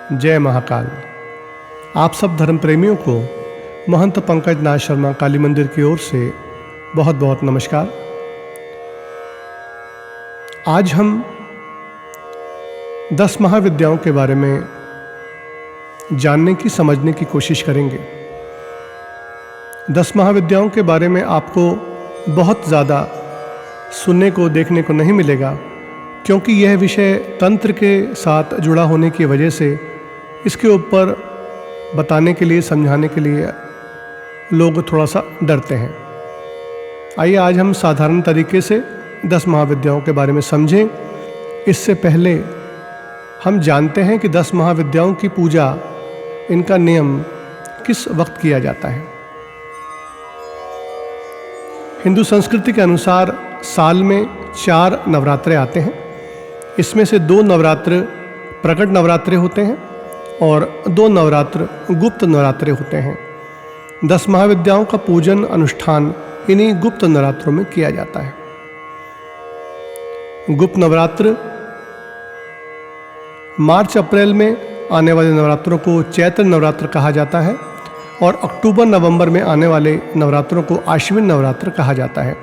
जय महाकाल। आप सब धर्म प्रेमियों को महंत पंकज नाथ शर्मा काली मंदिर की ओर से बहुत बहुत नमस्कार। आज हम 10 महाविद्याओं के बारे में जानने की समझने की कोशिश करेंगे। 10 महाविद्याओं के बारे में आपको बहुत ज़्यादा सुनने को देखने को नहीं मिलेगा, क्योंकि यह विषय तंत्र के साथ जुड़ा होने की वजह से इसके ऊपर बताने के लिए, समझाने के लिए लोग थोड़ा सा डरते हैं। आइए आज हम साधारण तरीके से 10 महाविद्याओं के बारे में समझें। इससे पहले हम जानते हैं कि 10 महाविद्याओं की पूजा, इनका नियम किस वक्त किया जाता है। हिंदू संस्कृति के अनुसार साल में 4 नवरात्रे आते हैं। इसमें से 2 नवरात्र प्रकट नवरात्रे होते हैं और 2 नवरात्र गुप्त नवरात्रे होते हैं। 10 महाविद्याओं का पूजन अनुष्ठान इन्हीं गुप्त नवरात्रों में किया जाता है। गुप्त नवरात्र मार्च अप्रैल में आने वाले नवरात्रों को चैत्र नवरात्र कहा जाता है और अक्टूबर नवंबर में आने वाले नवरात्रों को आश्विन नवरात्र कहा जाता है।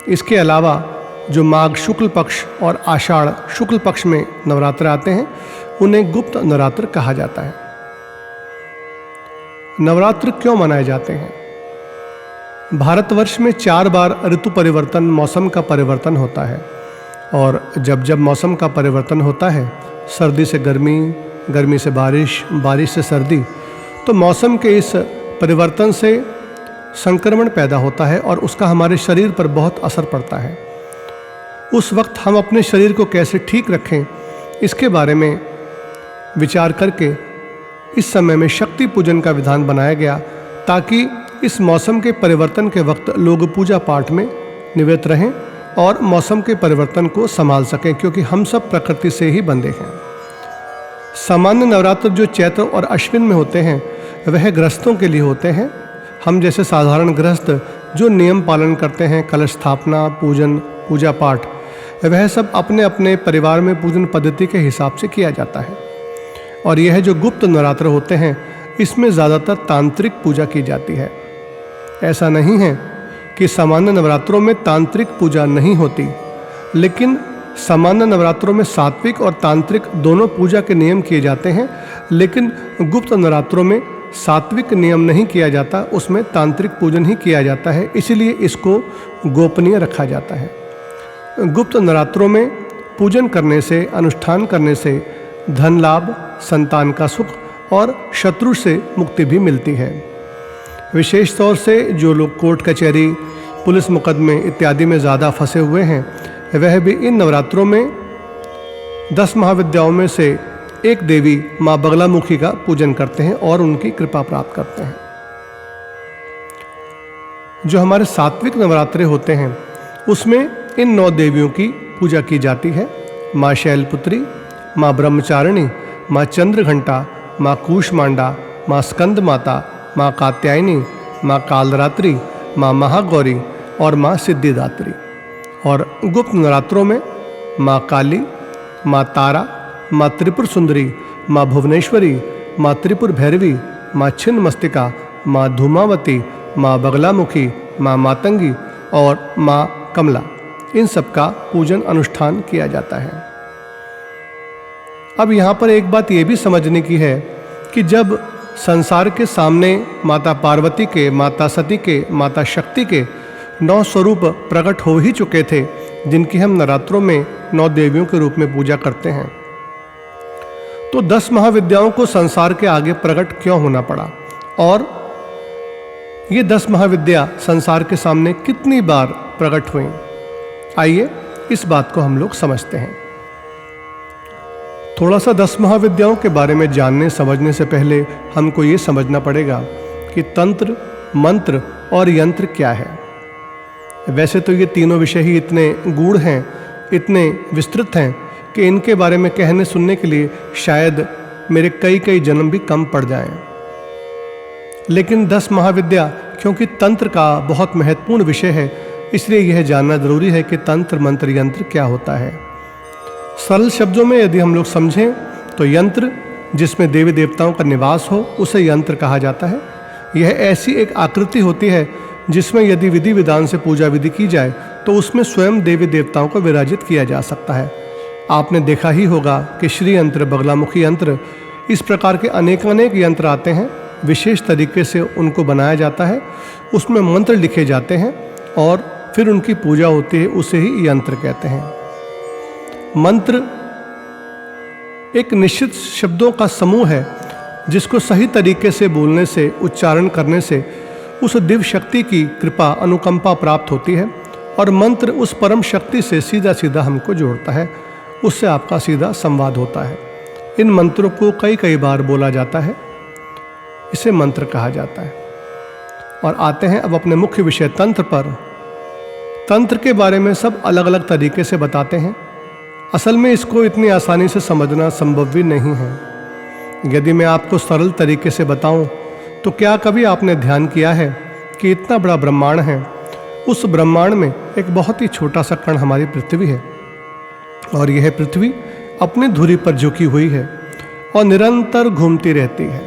इसके अलावा जो माघ शुक्ल पक्ष और आषाढ़ शुक्ल पक्ष में नवरात्र आते हैं, उन्हें गुप्त नवरात्र कहा जाता है। नवरात्र क्यों मनाए जाते हैं? भारतवर्ष में 4 बार ऋतु परिवर्तन, मौसम का परिवर्तन होता है और जब जब मौसम का परिवर्तन होता है, सर्दी से गर्मी, गर्मी से बारिश, बारिश से सर्दी, तो मौसम के इस परिवर्तन से संक्रमण पैदा होता है और उसका हमारे शरीर पर बहुत असर पड़ता है। उस वक्त हम अपने शरीर को कैसे ठीक रखें, इसके बारे में विचार करके इस समय में शक्ति पूजन का विधान बनाया गया, ताकि इस मौसम के परिवर्तन के वक्त लोग पूजा पाठ में निरत रहें और मौसम के परिवर्तन को संभाल सकें, क्योंकि हम सब प्रकृति से ही बंधे हैं। सामान्य नवरात्र जो चैत्र और अश्विन में होते हैं, वह गृहस्थों के लिए होते हैं। हम जैसे साधारण गृहस्थ जो नियम पालन करते हैं, कलश स्थापना, पूजन, पूजा पाठ, वह सब अपने अपने परिवार में पूजन पद्धति के हिसाब से किया जाता है। और यह जो गुप्त नवरात्र होते हैं, इसमें ज़्यादातर तांत्रिक पूजा की जाती है। ऐसा नहीं है कि सामान्य नवरात्रों में तांत्रिक पूजा नहीं होती, लेकिन सामान्य नवरात्रों में सात्विक और तांत्रिक दोनों पूजा के नियम किए जाते हैं, लेकिन गुप्त नवरात्रों में सात्विक नियम नहीं किया जाता, उसमें तांत्रिक पूजन ही किया जाता है। इसलिए इसको गोपनीय रखा जाता है। गुप्त नवरात्रों में पूजन करने से, अनुष्ठान करने से धन लाभ, संतान का सुख और शत्रु से मुक्ति भी मिलती है। विशेष तौर से जो लोग कोर्ट कचहरी, पुलिस मुकदमे इत्यादि में ज़्यादा फंसे हुए हैं, वह भी इन नवरात्रों में 10 महाविद्याओं में से एक देवी माँ बगलामुखी का पूजन करते हैं और उनकी कृपा प्राप्त करते हैं। जो हमारे सात्विक नवरात्रे होते हैं, उसमें इन 9 देवियों की पूजा की जाती है। माँ शैलपुत्री, माँ ब्रह्मचारिणी, माँ चंद्रघंटा, माँ कूष्मांडा, माँ स्कंद माता, माँ कात्यायनी, माँ कालरात्रि, माँ महागौरी और माँ सिद्धिदात्री। और गुप्त नवरात्रों में माँ काली, माँ तारा, माँ त्रिपुर सुंदरी, माँ भुवनेश्वरी, माँ त्रिपुर भैरवी, माँ छिन्नमस्तिका, माँ धूमावती, माँ बगलामुखी, माँ मातंगी और माँ कमला, इन सब का पूजन अनुष्ठान किया जाता है। अब यहाँ पर एक बात ये भी समझने की है कि जब संसार के सामने माता पार्वती के, माता सती के, माता शक्ति के 9 स्वरूप प्रकट हो ही चुके थे, जिनकी हम नवरात्रों में 9 देवियों के रूप में पूजा करते हैं, तो 10 महाविद्याओं को संसार के आगे प्रकट क्यों होना पड़ा और ये 10 महाविद्या संसार के सामने कितनी बार प्रकट हुई? आइए इस बात को हम लोग समझते हैं। थोड़ा सा 10 महाविद्याओं के बारे में जानने समझने से पहले हमको ये समझना पड़ेगा कि तंत्र, मंत्र और यंत्र क्या है। वैसे तो ये तीनों विषय ही इतने गूढ़ हैं, इतने विस्तृत हैं कि इनके बारे में कहने सुनने के लिए शायद मेरे कई जन्म भी कम पड़ जाएं। लेकिन 10 महाविद्या, क्योंकि तंत्र का बहुत महत्वपूर्ण विषय है, इसलिए यह जानना जरूरी है कि तंत्र, मंत्र, यंत्र क्या होता है। सरल शब्दों में यदि हम लोग समझें तो यंत्र जिसमें देवी देवताओं का निवास हो उसे यंत्र कहा जाता है। यह ऐसी एक आकृति होती है जिसमें यदि विधि विधान से पूजा विधि की जाए तो उसमें स्वयं देवी देवताओं को विराजित किया जा सकता है। आपने देखा ही होगा कि श्री यंत्र, बगलामुखी यंत्र, इस प्रकार के अनेक यंत्र आते हैं। विशेष तरीके से उनको बनाया जाता है, उसमें मंत्र लिखे जाते हैं और फिर उनकी पूजा होती है, उसे ही यंत्र कहते हैं। मंत्र एक निश्चित शब्दों का समूह है जिसको सही तरीके से बोलने से, उच्चारण करने से उस दिव्य शक्ति की कृपा, अनुकंपा प्राप्त होती है और मंत्र उस परम शक्ति से सीधा सीधा हमको जोड़ता है, उससे आपका सीधा संवाद होता है। इन मंत्रों को कई बार बोला जाता है, इसे मंत्र कहा जाता है। और आते हैं अब अपने मुख्य विषय तंत्र पर। तंत्र के बारे में सब अलग अलग तरीके से बताते हैं। असल में इसको इतनी आसानी से समझना संभव भी नहीं है। यदि मैं आपको सरल तरीके से बताऊं तो क्या कभी आपने ध्यान किया है कि इतना बड़ा ब्रह्मांड है, उस ब्रह्मांड में एक बहुत ही छोटा सा कण हमारी पृथ्वी है और यह पृथ्वी अपनी धुरी पर झुकी हुई है और निरंतर घूमती रहती है।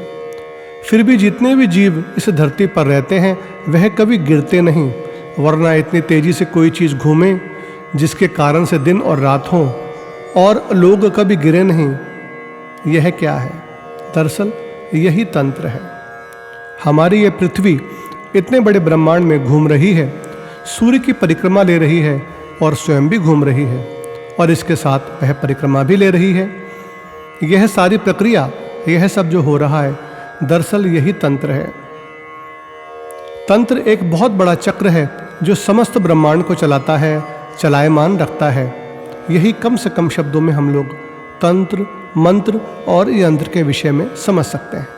फिर भी जितने भी जीव इस धरती पर रहते हैं वह कभी गिरते नहीं, वरना इतनी तेजी से कोई चीज़ घूमे जिसके कारण से दिन और रात हो और लोग कभी गिरे नहीं। यह क्या है? दरअसल यही तंत्र है। हमारी ये पृथ्वी इतने बड़े ब्रह्मांड में घूम रही है, सूर्य की परिक्रमा ले रही है और स्वयं भी घूम रही है और इसके साथ वह परिक्रमा भी ले रही है। यह सारी प्रक्रिया, यह सब जो हो रहा है, दरअसल यही तंत्र है। तंत्र एक बहुत बड़ा चक्र है जो समस्त ब्रह्मांड को चलाता है, चलायमान रखता है। यही कम से कम शब्दों में हम लोग तंत्र, मंत्र और यंत्र के विषय में समझ सकते हैं।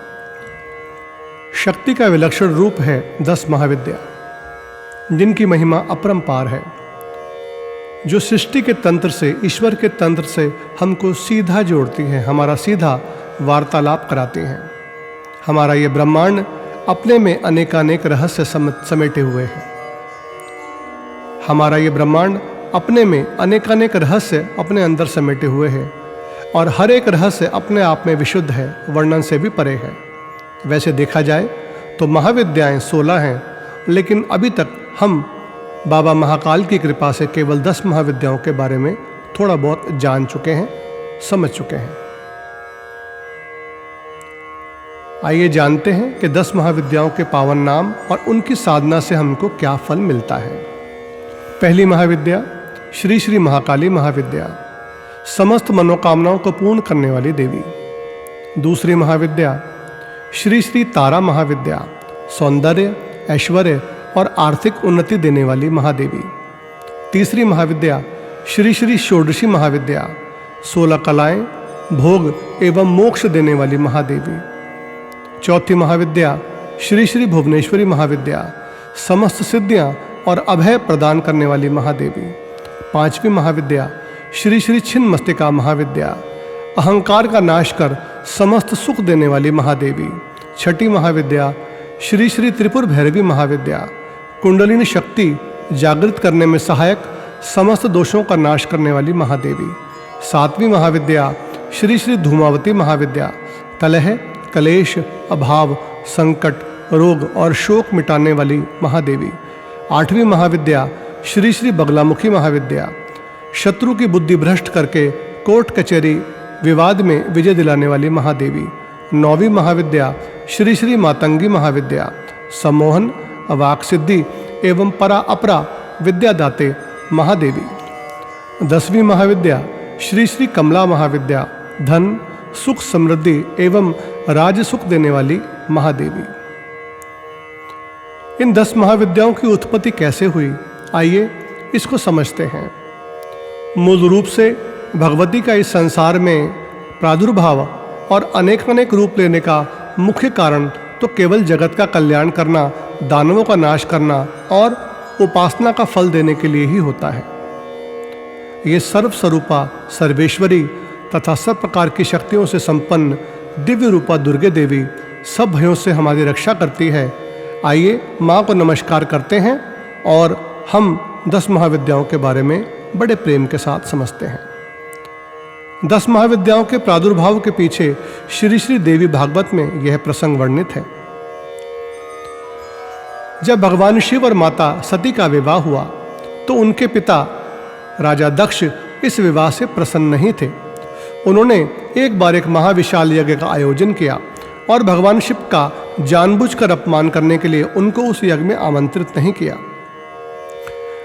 शक्ति का विलक्षण रूप है 10 महाविद्या, जिनकी महिमा अपरंपार है, जो सृष्टि के तंत्र से, ईश्वर के तंत्र से हमको सीधा जोड़ती है, हमारा सीधा वार्तालाप कराती हैं। हमारा ये ब्रह्मांड अपने में अनेकानेक रहस्य समेटे हुए है। हमारा ये ब्रह्मांड अपने में अनेकानेक रहस्य अपने अंदर समेटे हुए हैं और हर एक रहस्य अपने आप में विशुद्ध है, वर्णन से भी परे है। वैसे देखा जाए तो महाविद्याएं 16 हैं, लेकिन अभी तक हम बाबा महाकाल की कृपा से केवल 10 महाविद्याओं के बारे में थोड़ा बहुत जान चुके हैं, समझ चुके हैं। आइए जानते हैं कि 10 महाविद्याओं के पावन नाम और उनकी साधना से हमको क्या फल मिलता है। पहली महाविद्या श्री श्री महाकाली महाविद्या, समस्त मनोकामनाओं को पूर्ण करने वाली देवी। दूसरी महाविद्या श्री श्री तारा महाविद्या, सौंदर्य, ऐश्वर्य और आर्थिक उन्नति देने वाली महादेवी। तीसरी महाविद्या श्री श्री षोडशी महाविद्या, 16 कलाएं, भोग एवं मोक्ष देने वाली महादेवी। चौथी महाविद्या श्री श्री भुवनेश्वरी महाविद्या, समस्त सिद्धियां और अभय प्रदान करने वाली महादेवी। पांचवी महाविद्या श्री श्री छिन्नमस्तिका महाविद्या, अहंकार का नाश कर समस्त सुख देने वाली महादेवी। छठी महाविद्या श्री श्री त्रिपुर भैरवी महाविद्या, कुंडलिनी शक्ति जागृत करने में सहायक, समस्त दोषों का नाश करने वाली महादेवी। सातवीं महाविद्या श्री श्री धूमावती महाविद्या, कलह, कलेश, अभाव, संकट, रोग और शोक मिटाने वाली महादेवी। आठवीं महाविद्या श्री श्री बगलामुखी महाविद्या, शत्रु की बुद्धि भ्रष्ट करके कोर्ट कचहरी विवाद में विजय दिलाने वाली महादेवी। नौवीं महाविद्या श्री श्री मातंगी महाविद्या, सम्मोहन, वाक सिद्धि एवं परा अपरा विद्यादाते महादेवी। 10वीं महाविद्या श्री श्री कमला महाविद्या, धन, सुख, समृद्धि एवं राज सुख देने वाली महादेवी। इन 10 महाविद्याओं की उत्पत्ति कैसे हुई, आइए इसको समझते हैं। मूल रूप से भगवती का इस संसार में प्रादुर्भाव और अनेक रूप लेने का मुख्य कारण तो केवल जगत का कल्याण करना, दानवों का नाश करना और उपासना का फल देने के लिए ही होता है। ये सर्वस्वरूपा, सर्वेश्वरी तथा सब प्रकार की शक्तियों से संपन्न दिव्य रूपा दुर्गे देवी सब भयों से हमारी रक्षा करती है। आइए माँ को नमस्कार करते हैं और हम 10 महाविद्याओं के बारे में बड़े प्रेम के साथ समझते हैं। 10 महाविद्याओं के प्रादुर्भाव के पीछे श्री श्री देवी भागवत में यह प्रसंग वर्णित है। जब भगवान शिव और माता सती का विवाह हुआ तो उनके पिता राजा दक्ष इस विवाह से प्रसन्न नहीं थे। उन्होंने एक बार एक महाविशाल यज्ञ का आयोजन किया और भगवान शिव का जानबूझकर अपमान करने के लिए उनको उस यज्ञ में आमंत्रित नहीं किया।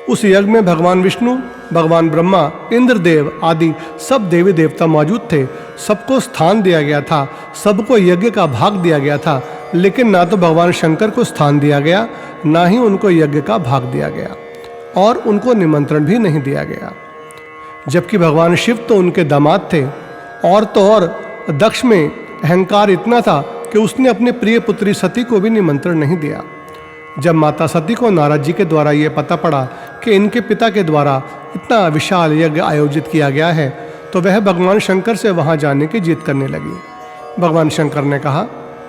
उस यज्ञ में भगवान विष्णु, भगवान ब्रह्मा, इंद्रदेव आदि सब देवी देवता मौजूद थे। सबको स्थान दिया गया था, सबको यज्ञ का भाग दिया गया था, लेकिन ना तो भगवान शंकर को स्थान दिया गया, ना ही उनको यज्ञ का भाग दिया गया और उनको निमंत्रण भी नहीं दिया गया। जबकि भगवान शिव तो उनके दामाद थे और तो और दक्ष में अहंकार इतना था कि उसने अपनी प्रिय पुत्री सती को भी निमंत्रण नहीं दिया। जब माता सती को नारद जी के द्वारा ये पता पड़ा कि इनके पिता के द्वारा इतना विशाल यज्ञ आयोजित किया गया है तो वह भगवान शंकर से वहाँ जाने की जिद करने लगी। भगवान शंकर ने कहा,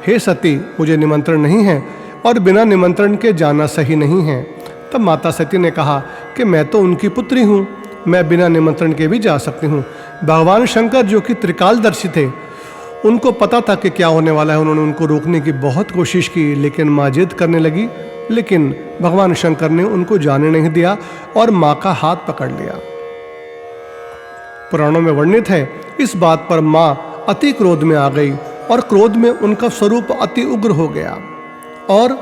हे सती, मुझे निमंत्रण नहीं है और बिना निमंत्रण के जाना सही नहीं है। तब माता सती ने कहा कि मैं तो उनकी पुत्री हूँ, मैं बिना निमंत्रण के भी जा सकती हूँ। भगवान शंकर जो कि त्रिकालदर्शी थे, उनको पता था कि क्या होने वाला है। उन्होंने उनको रोकने की बहुत कोशिश की, लेकिन माँ जिद करने लगी। लेकिन भगवान शंकर ने उनको जाने नहीं दिया और माँ का हाथ पकड़ लिया। पुराणों में वर्णित है, इस बात पर माँ अति क्रोध में आ गई और क्रोध में उनका स्वरूप अति उग्र हो गया और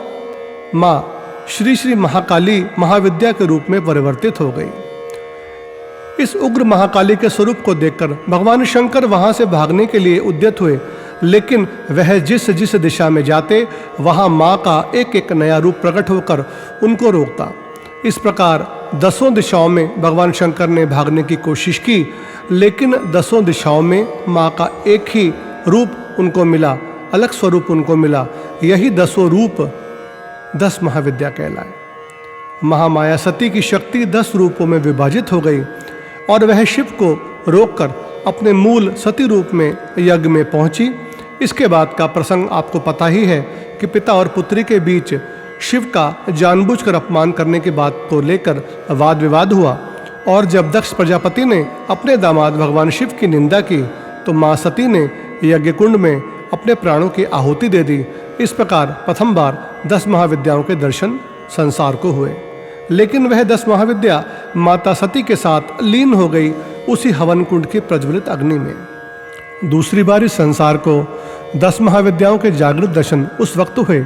माँ श्री श्री महाकाली महाविद्या के रूप में परिवर्तित हो गई। इस उग्र महाकाली के स्वरूप को देखकर भगवान शंकर वहां से भागने के लिए उद्यत हुए, लेकिन वह जिस जिस दिशा में जाते वहां माँ का एक एक नया रूप प्रकट होकर उनको रोकता। इस प्रकार 10 दिशाओं में भगवान शंकर ने भागने की कोशिश की, लेकिन 10 दिशाओं में माँ का एक ही रूप उनको मिला, अलग स्वरूप उनको मिला। यही 10 रूप 10 महाविद्या कहलाए। महामाया सती की शक्ति 10 रूपों में विभाजित हो गई और वह शिव को रोककर अपने मूल सती रूप में यज्ञ में पहुंची। इसके बाद का प्रसंग आपको पता ही है कि पिता और पुत्री के बीच शिव का जानबूझकर अपमान करने की बात को लेकर वाद विवाद हुआ और जब दक्ष प्रजापति ने अपने दामाद भगवान शिव की निंदा की तो माँ सती ने यज्ञ कुंड में अपने प्राणों की आहुति दे दी। इस प्रकार प्रथम बार 10 महाविद्याओं के दर्शन संसार को हुए, लेकिन वह 10 महाविद्या माता सती के साथ लीन हो गई उसी हवन कुंड की प्रज्वलित अग्नि में। दूसरी बार इस संसार को 10 महाविद्याओं के जागृत दर्शन उस वक्त हुए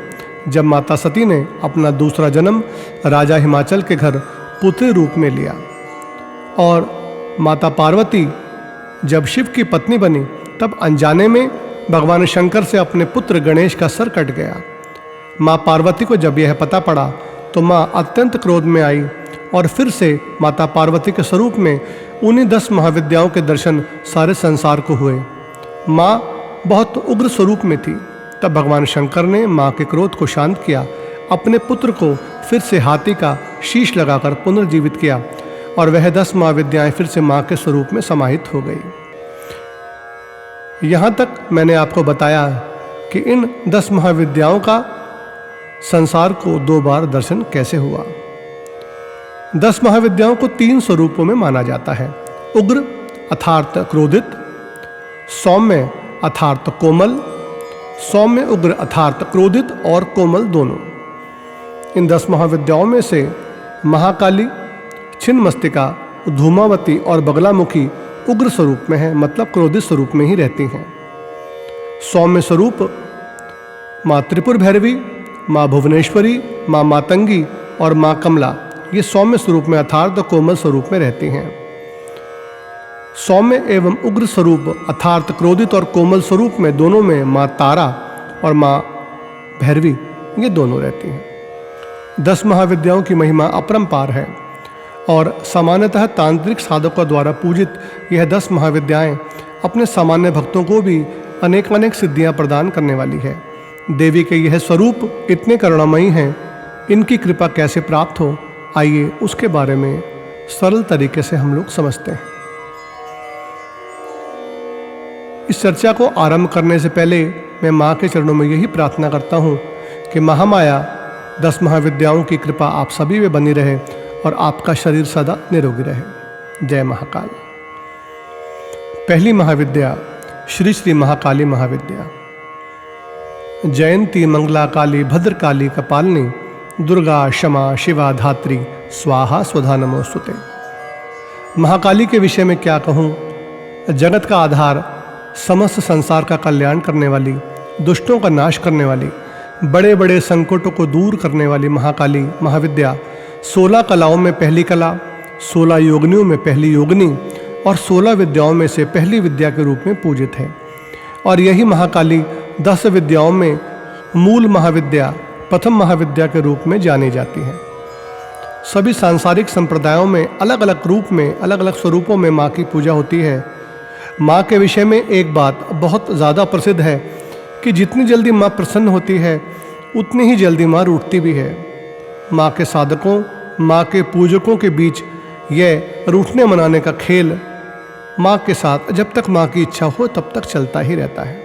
जब माता सती ने अपना दूसरा जन्म राजा हिमाचल के घर पुत्री रूप में लिया और माता पार्वती जब शिव की पत्नी बनी तब अनजाने में भगवान शंकर से अपने पुत्र गणेश का सर कट गया। माँ पार्वती को जब यह पता पड़ा तो माँ अत्यंत क्रोध में आई और फिर से माता पार्वती के स्वरूप में उन्हीं 10 महाविद्याओं के दर्शन सारे संसार को हुए। माँ बहुत उग्र स्वरूप में थी। तब भगवान शंकर ने माँ के क्रोध को शांत किया, अपने पुत्र को फिर से हाथी का शीश लगाकर पुनर्जीवित किया और वह 10 महाविद्याएं फिर से माँ के स्वरूप में समाहित हो गई। यहाँ तक मैंने आपको बताया कि इन 10 महाविद्याओं का संसार को 2 बार दर्शन कैसे हुआ। 10 महाविद्याओं को 3 स्वरूपों में माना जाता है, उग्र अर्थात क्रोधित, सौम्य अर्थात कोमल, सौम्य उग्र अर्थात क्रोधित और कोमल दोनों। इन 10 महाविद्याओं में से महाकाली, छिन्नमस्तिका, धूमावती और बगलामुखी उग्र स्वरूप में है, मतलब क्रोधित स्वरूप में ही रहती हैं। सौम्य स्वरूप माँ त्रिपुर भैरवी, माँ भुवनेश्वरी, माँ मातंगी और माँ कमला, ये सौम्य स्वरूप में अर्थात कोमल स्वरूप में रहती हैं। सौम्य एवं उग्र स्वरूप अर्थात क्रोधित और कोमल स्वरूप में दोनों में माँ तारा और माँ भैरवी ये दोनों रहती हैं। 10 महाविद्याओं की महिमा अपरंपार है और सामान्यतः तांत्रिक साधकों द्वारा पूजित यह 10 महाविद्याएं अपने सामान्य भक्तों को भी अनेक सिद्धियां प्रदान करने वाली है। देवी के यह स्वरूप इतने करुणामयी हैं, इनकी कृपा कैसे प्राप्त हो, आइए उसके बारे में सरल तरीके से हम लोग समझते हैं। इस चर्चा को आरंभ करने से पहले मैं माँ के चरणों में यही प्रार्थना करता हूँ कि महामाया 10 महाविद्याओं की कृपा आप सभी में बनी रहे और आपका शरीर सदा निरोगी रहे। जय महाकाल। पहली महाविद्या श्री श्री महाकाली महाविद्या। जयंती मंगला काली भद्रकाली कपालिनी दुर्गा क्षमा शिवा धात्री स्वाहा स्वधा नमोस्तुते। महाकाली के विषय में क्या कहूँ। जगत का आधार, समस्त संसार का कल्याण करने वाली, दुष्टों का नाश करने वाली, बड़े बड़े संकटों को दूर करने वाली महाकाली महाविद्या 16 कलाओं में पहली कला, 16 योगिनियों में पहली योगिनी और 16 विद्याओं में से पहली विद्या के रूप में पूजित है। और यही महाकाली 10 विद्याओं में मूल महाविद्या, प्रथम महाविद्या के रूप में जानी जाती है। सभी सांसारिक संप्रदायों में अलग अलग रूप में, अलग अलग स्वरूपों में माँ की पूजा होती है। माँ के विषय में एक बात बहुत ज़्यादा प्रसिद्ध है कि जितनी जल्दी माँ प्रसन्न होती है उतनी ही जल्दी माँ रूठती भी है। माँ के साधकों, माँ के पूजकों के बीच यह रूठने मनाने का खेल माँ के साथ जब तक माँ की इच्छा हो तब तक चलता ही रहता है।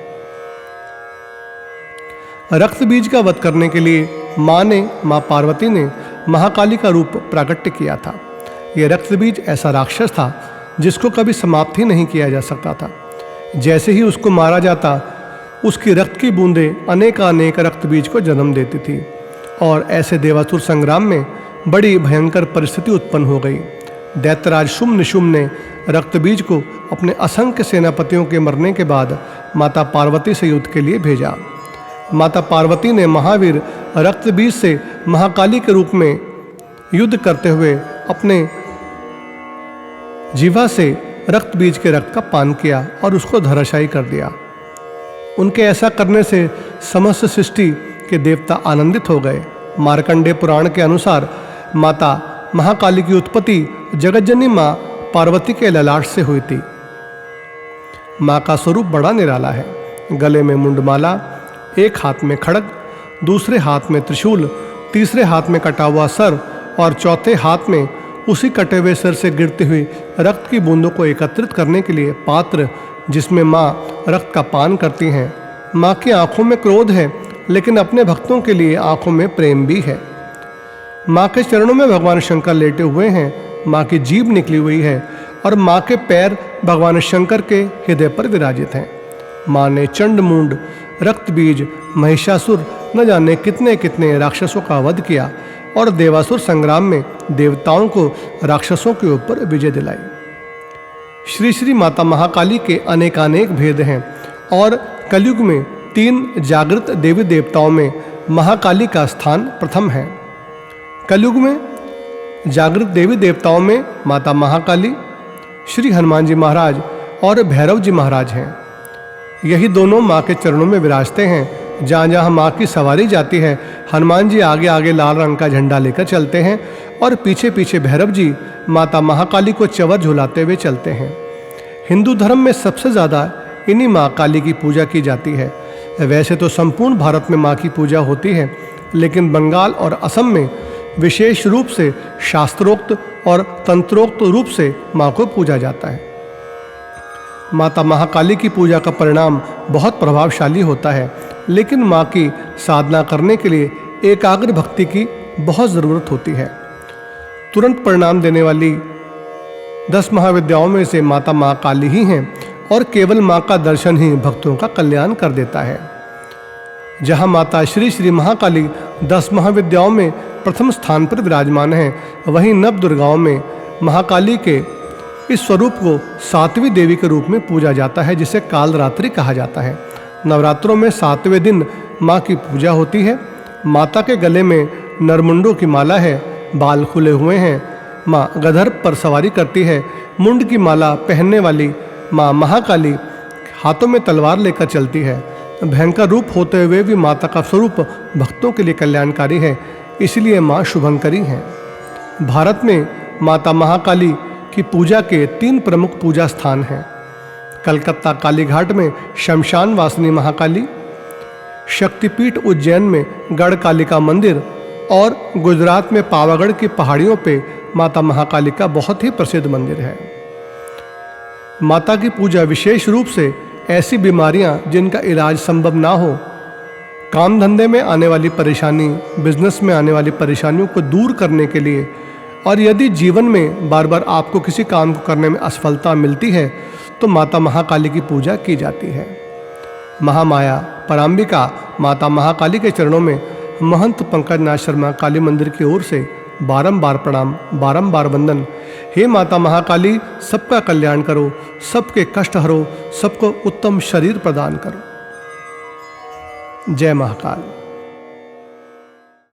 रक्त बीज का वध करने के लिए माँ पार्वती ने महाकाली का रूप प्राकट्य किया था। यह रक्त बीज ऐसा राक्षस था जिसको कभी समाप्त ही नहीं किया जा सकता था। जैसे ही उसको मारा जाता, उसकी रक्त की बूंदें अनेक रक्त बीज को जन्म देती थी और ऐसे देवासुर संग्राम में बड़ी भयंकर परिस्थिति उत्पन्न हो गई। दैत्यराज शुम्भ निशुम्भ ने रक्त बीज को अपने असंख्य सेनापतियों के मरने के बाद माता पार्वती से युद्ध के लिए भेजा। माता पार्वती ने महावीर रक्त बीज से महाकाली के रूप में युद्ध करते हुए अपने जीवा से रक्त बीज के रक्त का पान किया और उसको धराशायी कर दिया। उनके ऐसा करने से समस्त सृष्टि के देवता आनंदित हो गए। मार्कंडेय पुराण के अनुसार माता महाकाली की उत्पत्ति जगतजननी माँ पार्वती के ललाट से हुई थी। माँ का स्वरूप बड़ा निराला है। गले में मुंडमाला, एक हाथ में खड्ग, दूसरे हाथ में त्रिशूल, तीसरे हाथ में कटा हुआ सर और चौथे हाथ में उसी कटे हुए सर से गिरती हुई रक्त की बूंदों को एकत्रित करने के लिए पात्र जिसमें माँ रक्त का पान करती हैं। माँ की आंखों में क्रोध है लेकिन अपने भक्तों के लिए आंखों में प्रेम भी है। माँ के चरणों में भगवान शंकर लेटे हुए हैं। माँ की जीभ निकली हुई है और माँ के पैर भगवान शंकर के हृदय पर विराजित हैं। माँ ने चंड मूंड, रक्त बीज, महिषासुर न जाने कितने कितने राक्षसों का वध किया और देवासुर संग्राम में देवताओं को राक्षसों के ऊपर विजय दिलाई। श्री श्री माता महाकाली के अनेकानेक भेद हैं और कलयुग में 3 जागृत देवी देवताओं में महाकाली का स्थान प्रथम है। कलयुग में जागृत देवी देवताओं में माता महाकाली, श्री हनुमान जी महाराज और भैरव जी महाराज हैं। यही दोनों माँ के चरणों में विराजते हैं। जहाँ जहाँ माँ की सवारी जाती है, हनुमान जी आगे आगे लाल रंग का झंडा लेकर चलते हैं और पीछे पीछे भैरव जी माता महाकाली को चवर झुलाते हुए चलते हैं। हिंदू धर्म में सबसे ज़्यादा इन्हीं माँ काली की पूजा की जाती है। वैसे तो संपूर्ण भारत में माँ की पूजा होती है, लेकिन बंगाल और असम में विशेष रूप से शास्त्रोक्त और तंत्रोक्त रूप से माँ को पूजा जाता है। माता महाकाली की पूजा का परिणाम बहुत प्रभावशाली होता है, लेकिन माँ की साधना करने के लिए एकाग्र भक्ति की बहुत ज़रूरत होती है। तुरंत परिणाम देने वाली 10 महाविद्याओं में से माता महाकाली ही हैं और केवल माँ का दर्शन ही भक्तों का कल्याण कर देता है। जहाँ माता श्री श्री महाकाली 10 महाविद्याओं में प्रथम स्थान पर विराजमान है, वहीं नव दुर्गाओं में महाकाली के इस स्वरूप को 7वीं देवी के रूप में पूजा जाता है, जिसे कालरात्रि कहा जाता है। नवरात्रों में 7वें दिन माँ की पूजा होती है। माता के गले में नरमुंडों की माला है, बाल खुले हुए हैं। माँ गधर पर सवारी करती है। मुंड की माला पहनने वाली माँ महाकाली हाथों में तलवार लेकर चलती है। भयंकर रूप होते हुए भी माता का स्वरूप भक्तों के लिए कल्याणकारी है, इसलिए माँ शुभंकरी हैं। भारत में माता महाकाली की पूजा के 3 प्रमुख पूजा स्थान हैं। कलकत्ता कालीघाट में शमशान वासिनी महाकाली, शक्तिपीठ उज्जैन में गढ़ कालिका मंदिर और गुजरात में पावागढ़ की पहाड़ियों पे माता महाकाली का बहुत ही प्रसिद्ध मंदिर है। माता की पूजा विशेष रूप से ऐसी बीमारियां जिनका इलाज संभव ना हो, काम धंधे में आने वाली परेशानी, बिजनेस में आने वाली परेशानियों को दूर करने के लिए और यदि जीवन में बार बार आपको किसी काम को करने में असफलता मिलती है तो माता महाकाली की पूजा की जाती है। महामाया पराम्बिका माता महाकाली के चरणों में महंत पंकज नाथ शर्मा काली मंदिर की ओर से बारंबार प्रणाम, बारंबार वंदन। हे माता महाकाली, सबका कल्याण करो, सबके कष्ट हरो, सबको उत्तम शरीर प्रदान करो। जय महाकाल।